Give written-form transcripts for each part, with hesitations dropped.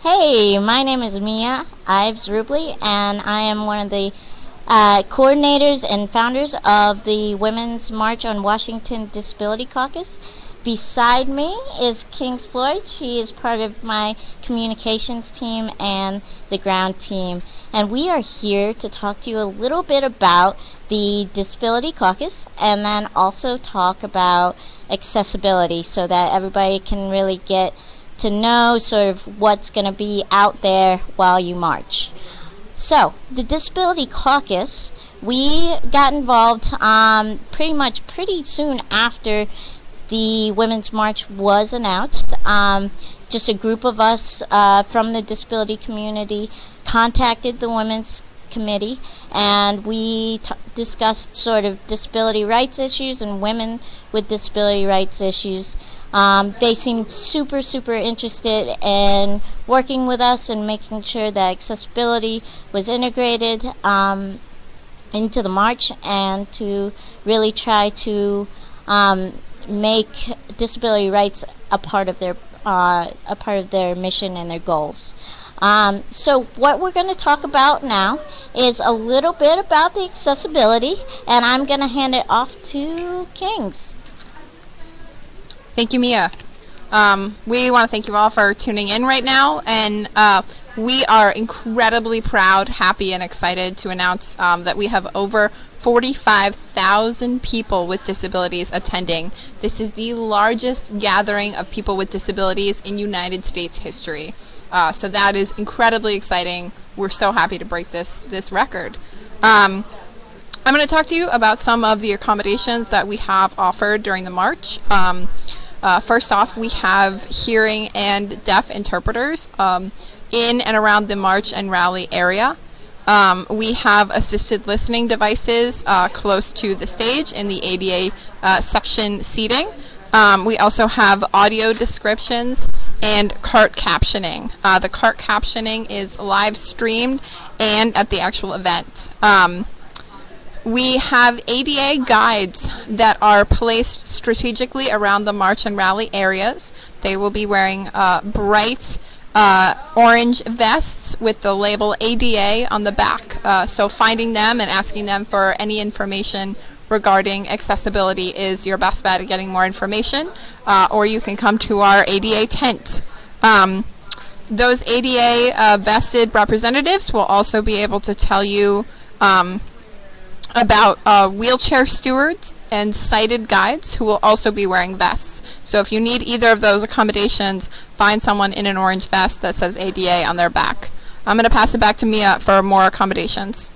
Hey, my name is Mia Ives-Rublee, and I am one of the coordinators and founders of the Women's March on Washington Disability Caucus. Beside me is Kings Floyd. She is part of my communications team and the ground team. And we are here to talk to you a little bit about the Disability Caucus and then also talk about accessibility so that everybody can really get to know sort of what's going to be out there while you march. So, the Disability Caucus, we got involved pretty soon after the Women's March was announced. Just a group of us from the disability community contacted the Women's Committee, and we discussed sort of disability rights issues and women with disability rights issues. They seemed super interested in working with us and making sure that accessibility was integrated into the march, and to really try to make disability rights a part of their mission and their goals. So what we're going to talk about now is a little bit about the accessibility, and I'm going to hand it off to Kings. Thank you, Mia. We want to thank you all for tuning in right now, and we are incredibly proud, happy, and excited to announce that we have over 45,000 people with disabilities attending. This is the largest gathering of people with disabilities in United States history. So that is incredibly exciting. We're so happy to break this record. I'm going to talk to you about some of the accommodations that we have offered during the march. First off, we have hearing and deaf interpreters in and around the march and rally area. We have assisted listening devices close to the stage in the ADA section seating. We also have audio descriptions and cart captioning. The cart captioning is live streamed and at the actual event. We have ADA guides that are placed strategically around the march and rally areas. They will be wearing bright orange vests with the label ADA on the back. So finding them and asking them for any information regarding accessibility is your best bet at getting more information, or you can come to our ADA tent. Those ADA vested representatives will also be able to tell you about wheelchair stewards and sighted guides who will also be wearing vests. So if you need either of those accommodations, find someone in an orange vest that says ADA on their back. I'm going to pass it back to Mia for more accommodations.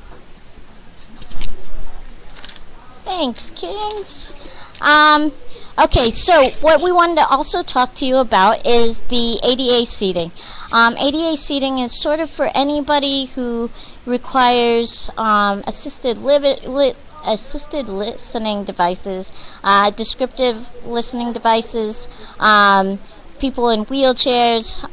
Thanks, Kings. Okay, so what we wanted to also talk to you about is the ADA seating. ADA seating is sort of for anybody who requires assisted listening devices, descriptive listening devices, people in wheelchairs,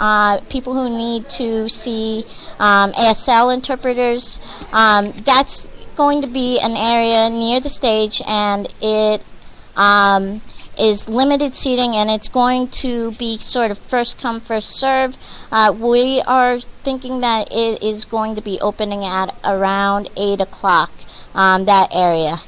people who need to see ASL interpreters. That's going to be an area near the stage, and it is limited seating, and it's going to be sort of first come, first serve. We are thinking that it is going to be opening at around 8 o'clock, that area.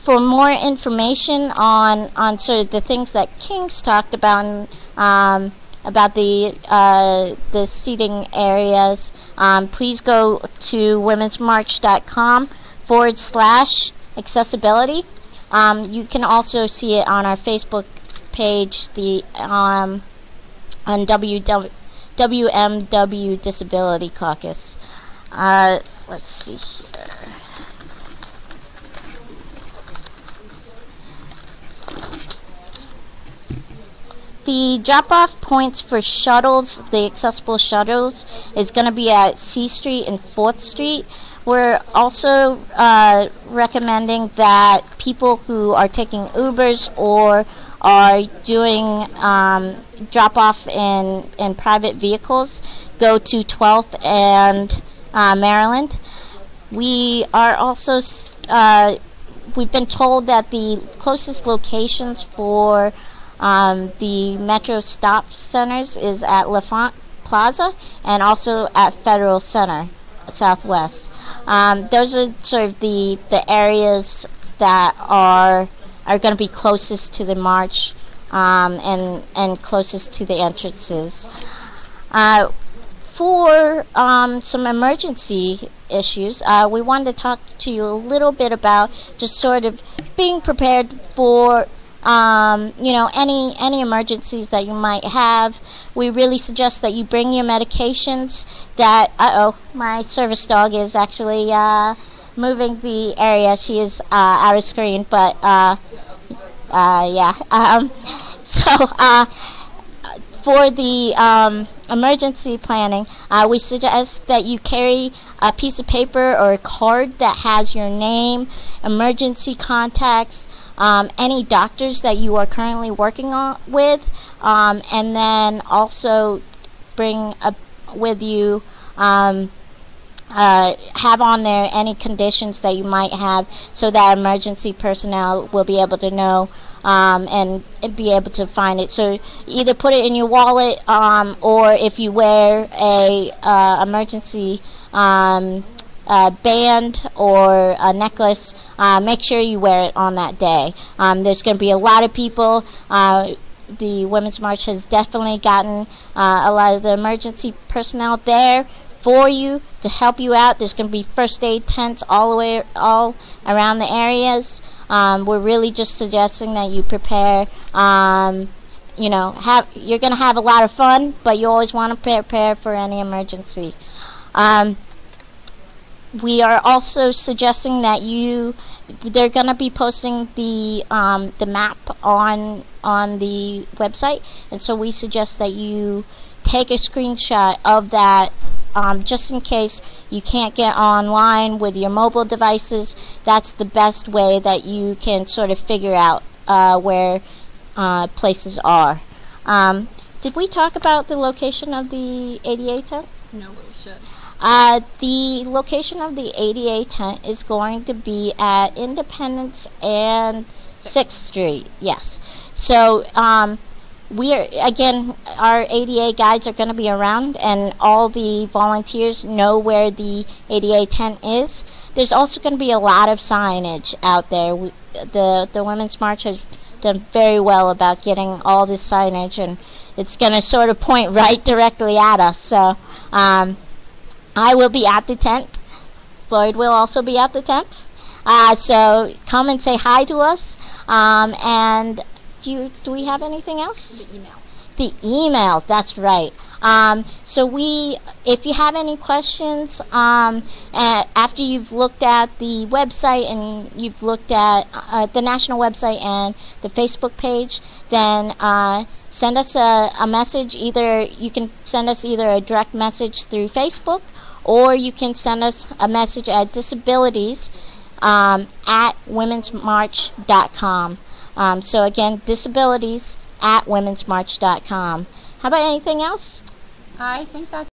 For more information on sort of the things that King's talked about, the seating areas, please go to womensmarch.com/accessibility. You can also see it on our Facebook page, on WMW Disability Caucus. Let's see here. The drop-off points for shuttles, the accessible shuttles, is going to be at C Street and 4th Street. We're also recommending that people who are taking Ubers or are doing drop-off in private vehicles go to 12th and Maryland. We are also we've been told that the closest locations for The Metro Stop Centers is at LaFont Plaza and also at Federal Center Southwest. Those are sort of the areas that are going to be closest to the march and closest to the entrances. For some emergency issues, we wanted to talk to you a little bit about just sort of being prepared for any emergencies that you might have. We really suggest that you bring your medications. That my service dog is actually moving the area. She is out of screen, but yeah. For the emergency planning, we suggest that you carry a piece of paper or a card that has your name, emergency contacts, any doctors that you are currently working with, and then also bring with you, have on there any conditions that you might have, so that emergency personnel will be able to know and be able to find it. So either put it in your wallet, or if you wear a emergency band or a necklace, make sure you wear it on that day. There's going to be a lot of people. The Women's March has definitely gotten a lot of the emergency personnel there for you to help you out. There's going to be first aid tents all around the areas. We're really just suggesting that you prepare. You're going to have a lot of fun, but you always want to prepare for any emergency. We are also suggesting that they're going to be posting the map on the website, and so we suggest that you take a screenshot of that, just in case you can't get online with your mobile devices. That's the best way that you can sort of figure out where places are. Did we talk about the location of the ADA tent? No, we should. The location of the ADA tent is going to be at Independence and 6th Street. Yes. So our ADA guides are going to be around, and all the volunteers know where the ADA tent is. There's also going to be a lot of signage out there. The Women's March has done very well about getting all this signage, and it's going to sort of point right directly at us. So I will be at the tent. Floyd will also be at the tent. So come and say hi to us. And do we have anything else? The email. The email, that's right. If you have any questions, after you've looked at the website and you've looked at the national website and the Facebook page, then send us a message. Either you can send us a direct message through Facebook, or you can send us a message at disabilities at womensmarch.com. So again, disabilities at womensmarch.com. How about anything else? I think that's